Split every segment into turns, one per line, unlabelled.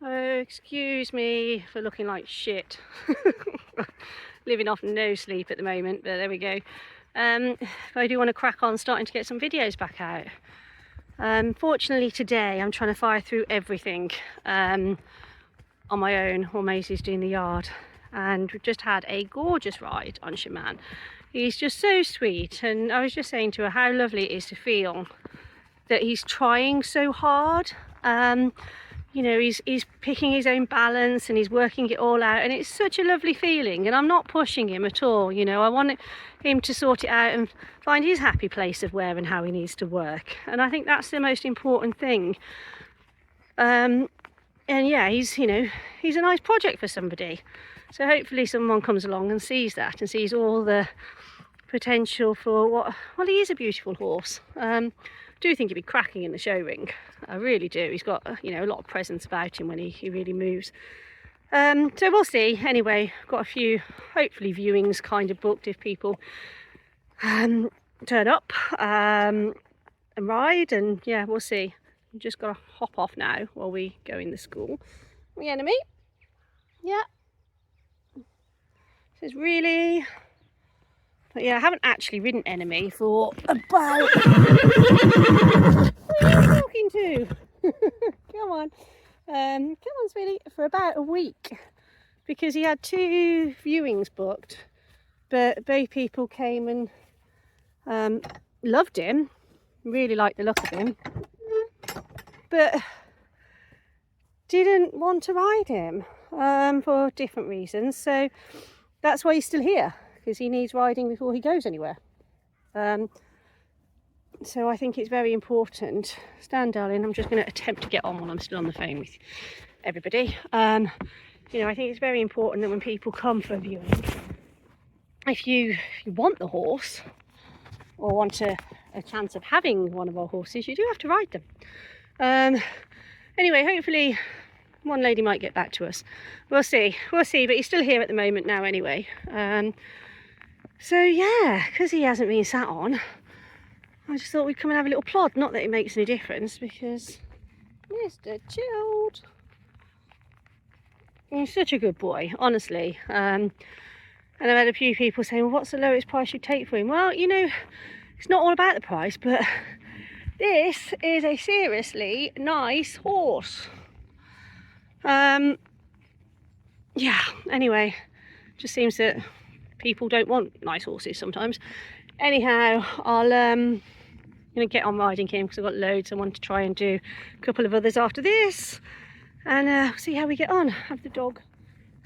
Oh, excuse me for looking like shit. Living off no sleep at the moment, but there we go. I do want to crack on starting to get some videos back out. Fortunately today I'm trying to fire through everything on my own while Maisie's doing the yard, and we've just had a gorgeous ride on Shaman. He's just so sweet, and I was just saying to her how lovely it is to feel that he's trying so hard. You know, he's picking his own balance and he's working it all out, and it's such a lovely feeling, and I'm not pushing him at all. You know, I want him to sort it out and find his happy place of where and how he needs to work, and I think that's the most important thing. And yeah, he's a nice project for somebody, so hopefully someone comes along and sees that and sees all the potential for what, well, he is a beautiful horse. I do think he'd be cracking in the show ring. I really do. He's got, you know, a lot of presence about him when he really moves. So we'll see. Anyway, I've got a few, hopefully, viewings kind of booked if people turn up and ride, and yeah, we'll see. I'm just got to hop off now while we go in the school. The enemy? Yeah. Says really. But yeah, I haven't actually ridden Enemy for about... Who are you talking to? Come on. Come on, sweetie. For about a week. Because he had 2 viewings booked. But both people came and loved him. Really liked the look of him. But didn't want to ride him for different reasons. So that's why he's still here. Because he needs riding before he goes anywhere. So I think it's very important. Stand, darling. I'm just going to attempt to get on while I'm still on the phone with everybody. You know, I think it's very important that when people come for a viewing, if you want the horse or want a chance of having one of our horses, you do have to ride them. Anyway, hopefully one lady might get back to us. We'll see, but he's still here at the moment now anyway. So yeah, because he hasn't been sat on, I just thought we'd come and have a little plod. Not that it makes any difference, because Mr. Chilled, he's such a good boy, honestly. And I've had a few people saying, well, what's the lowest price you'd take for him? Well, you know, it's not all about the price, but this is a seriously nice horse. Yeah, anyway, just seems that people don't want nice horses sometimes. Anyhow, I'll gonna get on riding him because I've got loads. I want to try and do a couple of others after this, and see how we get on. Have the dog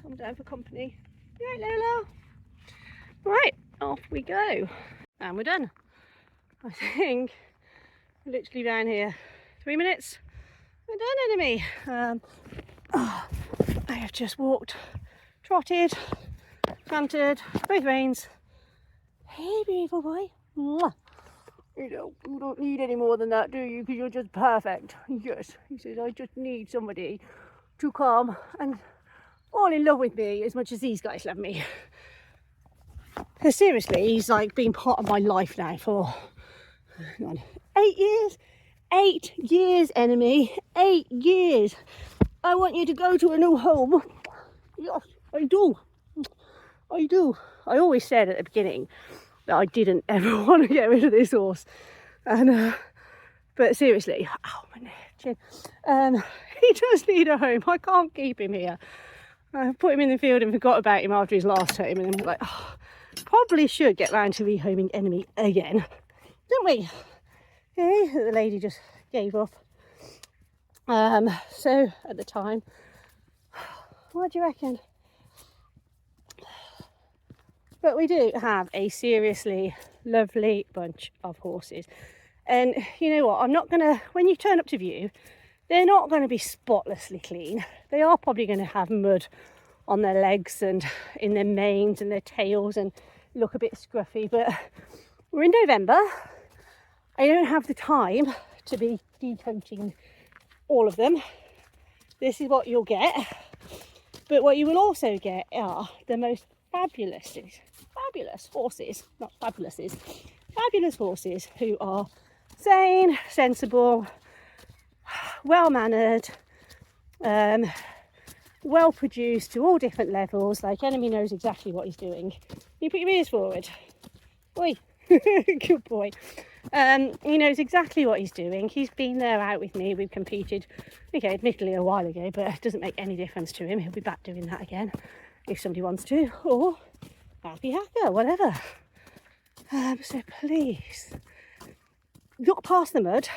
come down for company. Right, Lola. Right, off we go, and we're done. I think we're literally down here. 3 minutes. We're done, Enemy. I have just walked, trotted, cantered, both reins. Hey, beautiful boy. Mwah. You don't need any more than that, do you? Because you're just perfect. Yes, he says, I just need somebody to come and fall in love with me as much as these guys love me. Because seriously, he's like been part of my life now for 8 years. 8 years, Enemy. 8 years. I want you to go to a new home. Yes, I do. I do. I always said at the beginning that I didn't ever want to get rid of this horse. And but seriously, oh my chin. He does need a home. I can't keep him here. I put him in the field and forgot about him after his last home, and I'm like, oh, probably should get round to rehoming Enemy again, don't we? Okay, the lady just gave up. So at the time, what do you reckon? But we do have a seriously lovely bunch of horses, and you know what, I'm not gonna, when you turn up to view, they're not going to be spotlessly clean. They are probably going to have mud on their legs and in their manes and their tails and look a bit scruffy, but we're in November. I don't have the time to be decoating all of them. This is what you'll get, but what you will also get are the most fabulous horses, not fabulouses, fabulous horses who are sane, sensible, well mannered, well produced to all different levels. Like, enemy knows exactly what he's doing. You put your ears forward. Oi. Good boy. He knows exactly what he's doing. He's been there out with me. We've competed, okay, admittedly a while ago, but it doesn't make any difference to him. He'll be back doing that again if somebody wants to, or happy hacker, whatever. So please look past the mud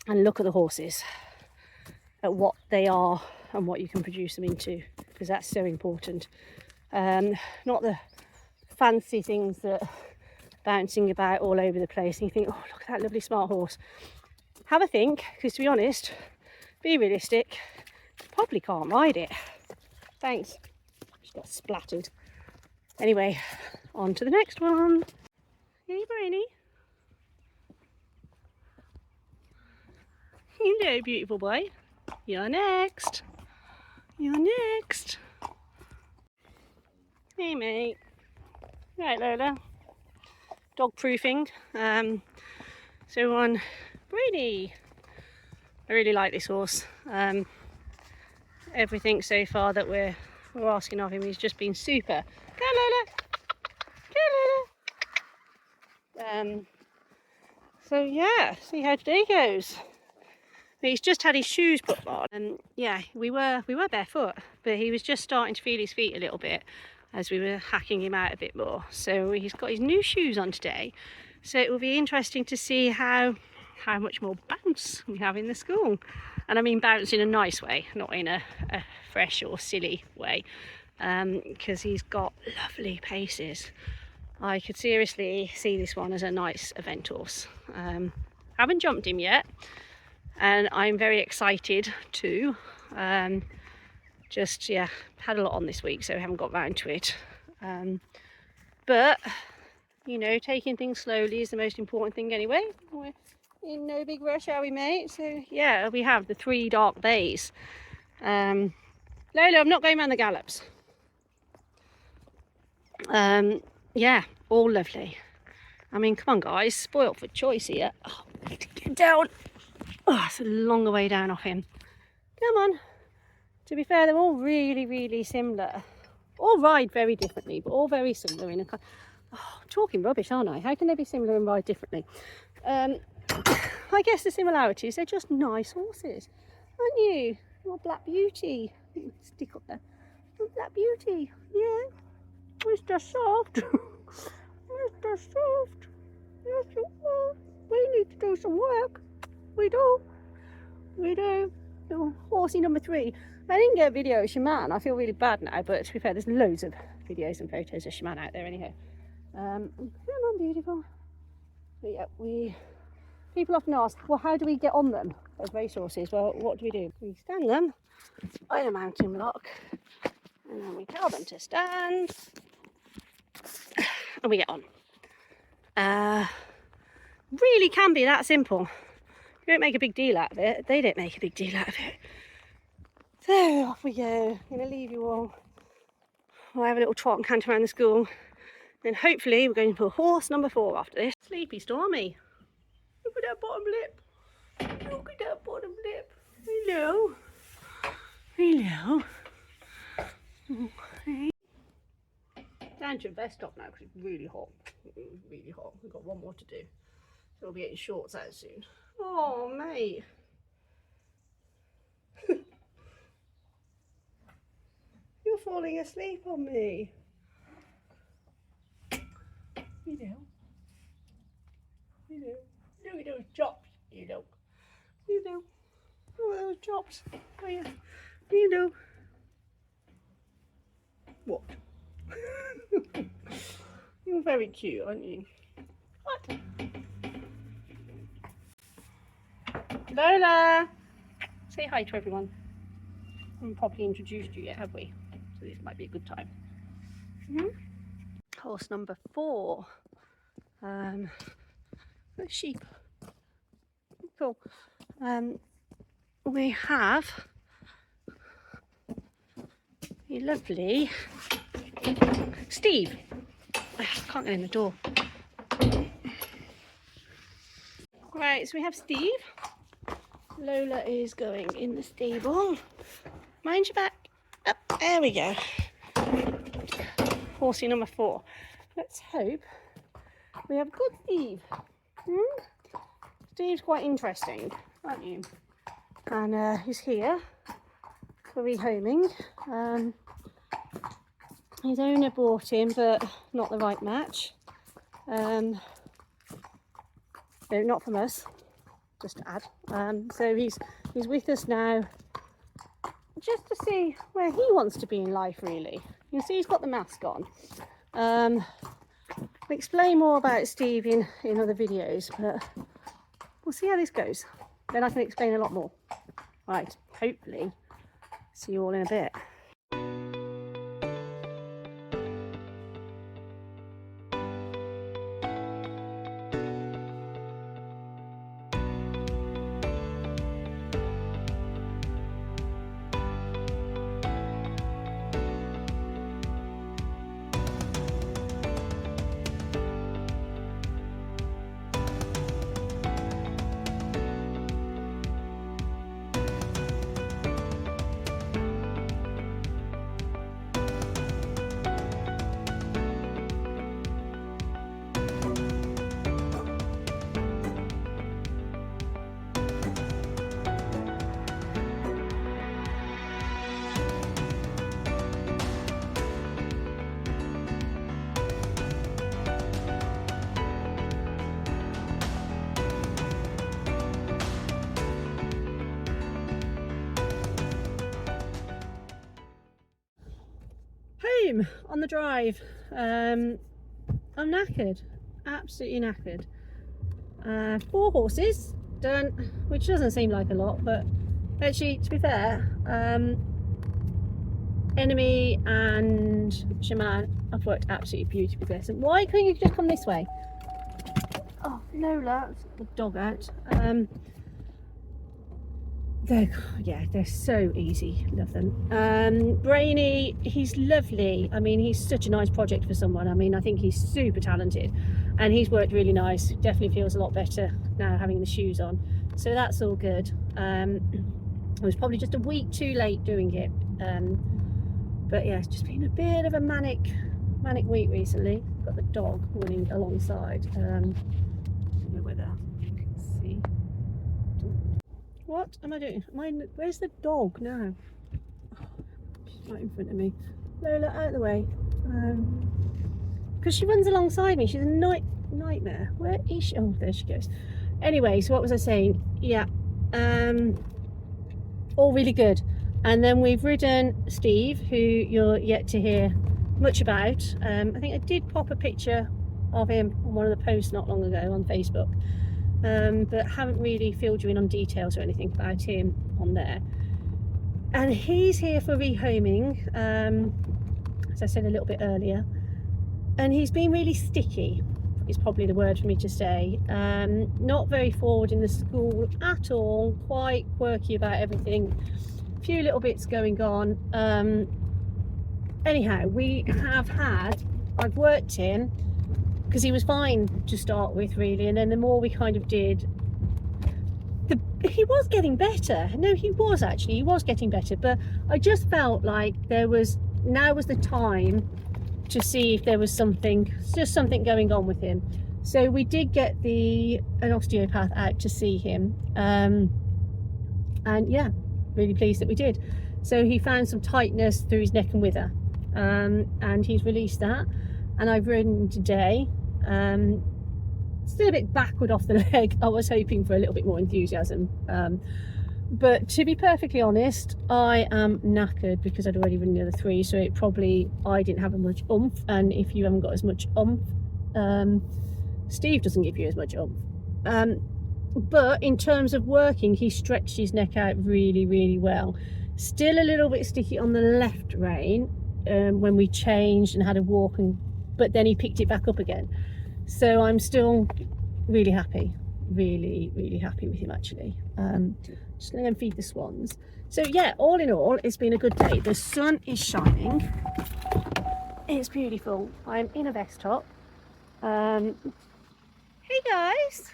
and look at the horses, at what they are and what you can produce them into, because that's so important. Not the fancy things that are bouncing about all over the place and you think, oh, look at that lovely smart horse. Have a think, because to be honest, be realistic, probably can't ride it. Thanks. Just got splattered. Anyway, on to the next one. Hey, Brainy. Hello, beautiful boy. You're next. You're next. Hey, mate. Right, Lola. Dog proofing. So on Brady. I really like this horse. Everything so far that we're asking of him, he's just been super. Go, Lola. Go, Lola. So yeah, see how today goes. He's just had his shoes put on, and yeah, we were barefoot, but he was just starting to feel his feet a little bit as we were hacking him out a bit more. So he's got his new shoes on today. So it will be interesting to see how much more bounce we have in the school. And I mean bounce in a nice way, not in a fresh or silly way, because he's got lovely paces. I could seriously see this one as a nice event horse. Haven't jumped him yet, and I'm very excited too. Just, yeah, had a lot on this week, so I haven't got round to it. But, you know, taking things slowly is the most important thing anyway. We're in no big rush, are we, mate? So, yeah, we have the 3 dark bays. Lola, I'm not going around the gallops. Yeah, all lovely. I mean, come on, guys, spoilt for choice here. Oh, I need to get down. Oh, it's a long way down off him. Come on. To be fair, they're all really, really similar. All ride very differently, but all very similar in a kind. Oh, I'm talking rubbish, aren't I? How can they be similar and ride differently? I guess the similarities, they're just nice horses, aren't you? You're Black Beauty. Stick up there. You're Black Beauty. Yeah. Mr. Soft. Mr. Soft. Yes, you are. We need to do some work. We do. We do. Oh, horsey number 3. I didn't get a video of Shaman. I feel really bad now, but to be fair, there's loads of videos and photos of Shaman out there anyhow. Come on, beautiful. But yeah, people often ask, well, how do we get on them as racehorses? Well, what do? We stand them by a mountain block, and then we tell them to stand, and we get on. Really can be that simple. You don't make a big deal out of it. They don't make a big deal out of it. So off we go. I'm going to leave you all. We'll have a little trot and canter around the school. Then hopefully we're going to horse number 4 after this. Sleepy Stormy. Look at that bottom lip. Look at that bottom lip. Hello. Hello. Okay. Down to a vest top now because it's really hot. Really hot. We've got one more to do. So we'll be getting shorts out soon. Oh, mate. You're falling asleep on me. You know. You know. Look at those chops. You know. You know. Look at those chops. Oh, yeah. You know. What? You're very cute, aren't you? What? Lola! Say hi to everyone. I haven't properly introduced you yet, have we? So this might be a good time. Horse number 4. The sheep. Cool. We have a lovely Steve. I can't get in the door. Right, so we have Steve. Lola is going in the stable. Mind your back. Up, there we go. Horsey number 4. Let's hope we have good Steve. Steve's quite interesting, aren't you? And he's here for rehoming. His owner bought him, but not the right match. No, not from us, just to add. So he's with us now, just to see where he wants to be in life, really. You can see he's got the mask on. I'll explain more about Steve in other videos, but we'll see how this goes. Then I can explain a lot more. Right, hopefully see you all in a bit. Home on the drive. I'm knackered, absolutely knackered. 4 horses done, which doesn't seem like a lot, but actually, to be fair, Enemy and Shaman have worked absolutely beautifully with this. And why couldn't you just come this way? Oh, Lola, the dog out. They're so easy. Love them. Brainy, he's lovely. I mean, he's such a nice project for someone. I mean, I think he's super talented, and he's worked really nice. Definitely feels a lot better now having the shoes on. So that's all good. I was probably just a week too late doing it. But yeah, it's just been a bit of a manic week recently. Got the dog running alongside. I don't know whether you can see. What am I doing? Where's the dog now? Oh, she's right in front of me. Lola, out of the way. Because she runs alongside me. She's a nightmare. Where is she? Oh, there she goes. Anyway, so what was I saying? Yeah. All really good. And then we've ridden Steve, who you're yet to hear much about. I think I did pop a picture of him on one of the posts not long ago on Facebook. But haven't really filled you in on details or anything about him on there. And he's here for rehoming, as I said a little bit earlier, and he's been really sticky, is probably the word for me to say. Not very forward in the school at all, quite quirky about everything, a few little bits going on. Anyhow, I've worked him because he was fine to start with, really, and then the more we kind of did, he was getting better. No, he was getting better, but I just felt like now was the time to see if there was something going on with him. So we did get an osteopath out to see him, and yeah, really pleased that we did. So he found some tightness through his neck and wither, and he's released that, and I've ridden today. Still a bit backward off the leg. I was hoping for a little bit more enthusiasm, but to be perfectly honest, I am knackered because I'd already ridden the other 3, so I didn't have as much oomph, and if you haven't got as much oomph, Steve doesn't give you as much oomph. But in terms of working, he stretched his neck out really, really well. Still a little bit sticky on the left rein when we changed and had a walk, but then he picked it back up again. So I'm still really happy, really, really happy with him, actually. Just gonna go and feed the swans. So yeah, all in all, it's been a good day. The sun is shining. It's beautiful. I'm in a vest top. Hey guys.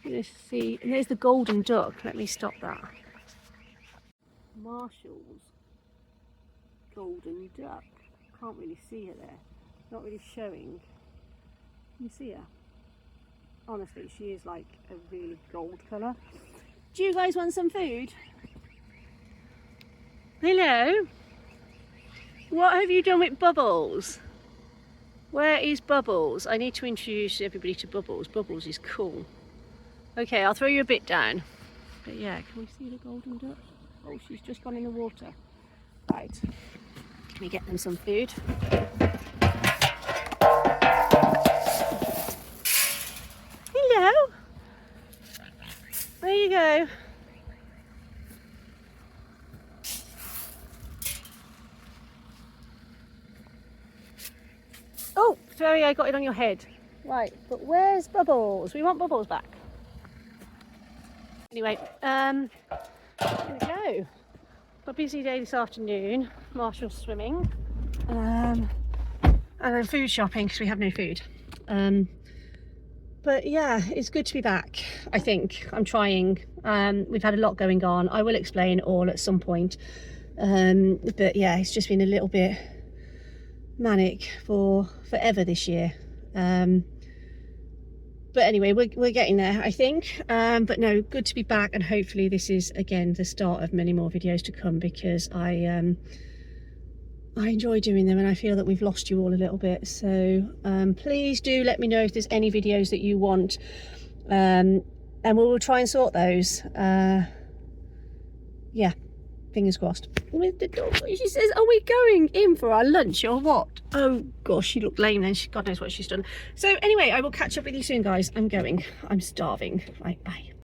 You're going to see, and there's the golden duck. Let me stop that. Marshall's golden duck. Can't really see her there. Not really showing. Can you see her? Honestly, she is like a really gold colour. Do you guys want some food? Hello? What have you done with Bubbles? Where is Bubbles? I need to introduce everybody to Bubbles. Bubbles is cool. Okay, I'll throw you a bit down. But yeah, can we see the golden duck? Oh, she's just gone in the water. Right, let me get them some food. Hello. There you go. Oh, sorry, I got it on your head. Right, but where's Bubbles? We want Bubbles back. Anyway, there we go. A busy day this afternoon. Marshall's swimming. And then food shopping because we have no food. But yeah, it's good to be back, I think. I'm trying. We've had a lot going on. I will explain all at some point. But yeah, it's just been a little bit manic for forever this year. But anyway, we're getting there, I think. But no, good to be back, and hopefully this is again the start of many more videos to come, because I enjoy doing them, and I feel that we've lost you all a little bit. So please do let me know if there's any videos that you want, and we'll try and sort those. Yeah, fingers crossed. With the dog, she says, are we going in for our lunch or what? Oh gosh, she looked lame then. God knows what she's done. So anyway, I will catch up with you soon, guys. I'm going. I'm starving. Right, bye.